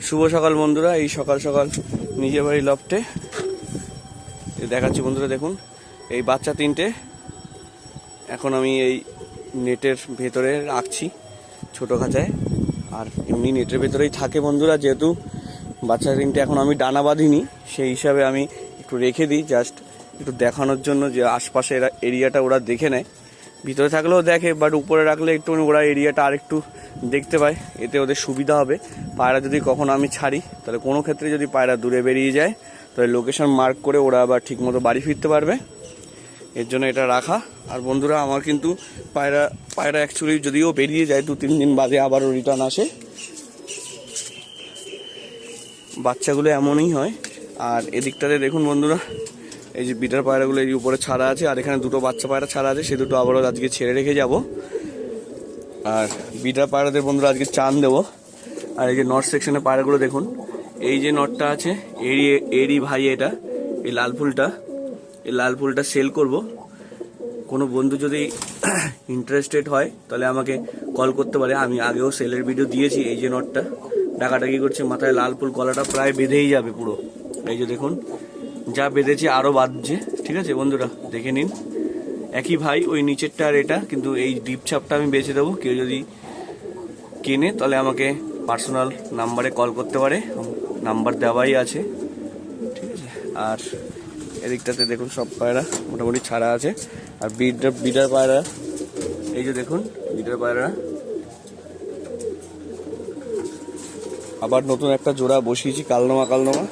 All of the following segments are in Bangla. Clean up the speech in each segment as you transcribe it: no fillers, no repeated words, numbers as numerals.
শুভ সকাল বন্ধুরা। এই সকাল সকাল নিজের বাড়ি লফটে দেখাচ্ছি বন্ধুরা। দেখুন এই বাচ্চা তিনটে এখন আমি এই নেটের ভেতরে রাখছি ছোট খাঁচায়। আর এমনি নেটের ভেতরেই থাকে বন্ধুরা, যেহেতু বাচ্চা তিনটে এখন আমি ডানা বাঁধিনি, সেই হিসাবে আমি একটু রেখে দিই জাস্ট একটু দেখানোর জন্য, যে আশপাশে এরিয়াটা ওরা দেখে নেয়। ভিতরে থাকলেও দেখে, বাট উপরে রাখলে একটু ওরা এরিয়াটা আরেকটু দেখতে পায়, এতে ওদের সুবিধা হবে। পায়রা যদি কখনো আমি ছাড়ি, তাহলে কোনো ক্ষেত্রে যদি পায়রা দূরে বেরিয়ে যায়, তাহলে লোকেশন মার্ক করে ওরা আবার ঠিকমতো বাড়ি ফিরতে পারবে, এর জন্য এটা রাখা। আর বন্ধুরা আমার কিন্তু পায়রা অ্যাকচুয়ালি যদিও বেরিয়ে যায় 2-3 দিন বাদে আবারও রিটার্ন আসে। বাচ্চাগুলো এমনই হয়। আর এদিকটাতে দেখুন বন্ধুরা, এই যে বিটার পায়রাগুলো এই উপরে ছাড়া আছে, আর এখানে দুটো বাচ্চা পায়রা ছাড়া আছে, সে দুটো আবারও আজকে ছেড়ে রেখে যাব। আর বিটার পায়রাদের বন্ধুরা আজকে চান দেবো। আর এই যে নট সেকশনের পায়রাগুলো দেখুন, এই যে নটটা আছে এরই ভাই, এটা এই লাল ফুলটা সেল করব। কোনো বন্ধু যদি ইন্টারেস্টেড হয় তাহলে আমাকে কল করতে পারে, আমি আগেও সেলের ভিডিও দিয়েছি। এই যে নটটা ডাকাডাকি করছে, মাথায় লাল ফুল, গলাটা প্রায় বেঁধেই যাবে পুরো। এই যে দেখুন যা বেঁধেছে আরও বাঁধছে, ঠিক আছে বন্ধুরা দেখে নিন। একই ভাই, ওই নিচেরটা আর এটা, কিন্তু এই ডিপ ছাপটা আমি বেছে দেবো। কেউ যদি কেনে তাহলে আমাকে পার্সোনাল নাম্বারে কল করতে পারে, নাম্বার দেওয়াই আছে, ঠিক আছে। আর এদিকটাতে দেখুন সব পায়রা মোটামুটি ছাড়া আছে। আর বিডার পায়রা, এই যে দেখুন বিডার পায়রা আবার নতুন একটা জোড়া বসিয়েছি, কালনোমা,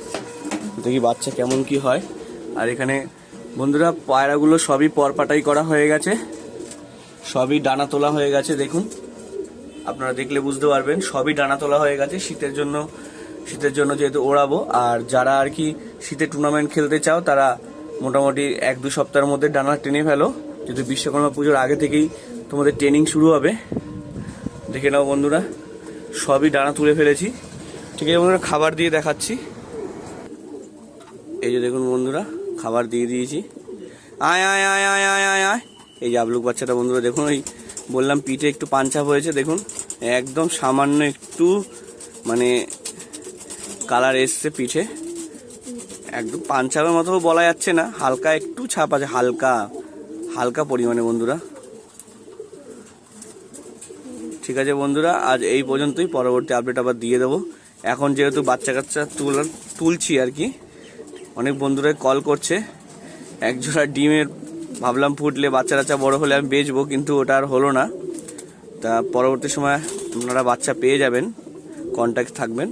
দেখি বাচ্চা কেমন কি হয়। আর এখানে বন্ধুরা পায়রাগুলো সবই পরপাটাই করা হয়ে গেছে, সবই ডানা তোলা হয়ে গেছে। দেখুন আপনারা দেখলে বুঝতে পারবেন, সবই ডানা তোলা হয়ে গেছে শীতের জন্য যেহেতু ওড়াবো। আর যারা আর কি শীতে টুর্নামেন্ট খেলতে চাও, তারা মোটামুটি 1-2 সপ্তাহের মধ্যে ডানা টেনে ফেলো, যদি বিশ্বকর্মা পুজোর আগে থেকেই তোমাদের ট্রেনিং শুরু হবে। দেখে নাও বন্ধুরা, সবই ডানা তুলে ফেলেছি, ঠিক আছে বন্ধুরা। খাবার দিয়ে দেখাচ্ছি। এই যে দেখুন বন্ধুরা, খাবার দিয়ে দিয়েছি। আয় আয় আয় আয় আয় আয় আয় এই যে আবলুক বাচ্চাটা বন্ধুরা দেখুন, ওই বললাম পিঠে একটু পাঞ্চাপ হয়েছে, দেখুন একদম সামান্য একটু মানে কালার এসছে পিঠে, একদম পাঞ্চাপের মতো বলা যাচ্ছে না, হালকা একটু ছাপ আছে, হালকা পরিমাণে বন্ধুরা। ঠিক আছে বন্ধুরা, আজ এই পর্যন্তই, পরবর্তী আপডেট আবার দিয়ে দেবো। এখন যেহেতু বাচ্চা কাচ্চা তুলছি আর কি, অনেক বন্ধুরা কল করছে। একজোড়া ডিমের ভাবলাম ফুটলে বাচ্চা বড় হলে আমি বেচবো, কিন্তু ওটা আর হলো না। তা পরবর্তী সময় আপনারা বাচ্চা পেয়ে যাবেন, কন্ট্যাক্ট থাকবেন।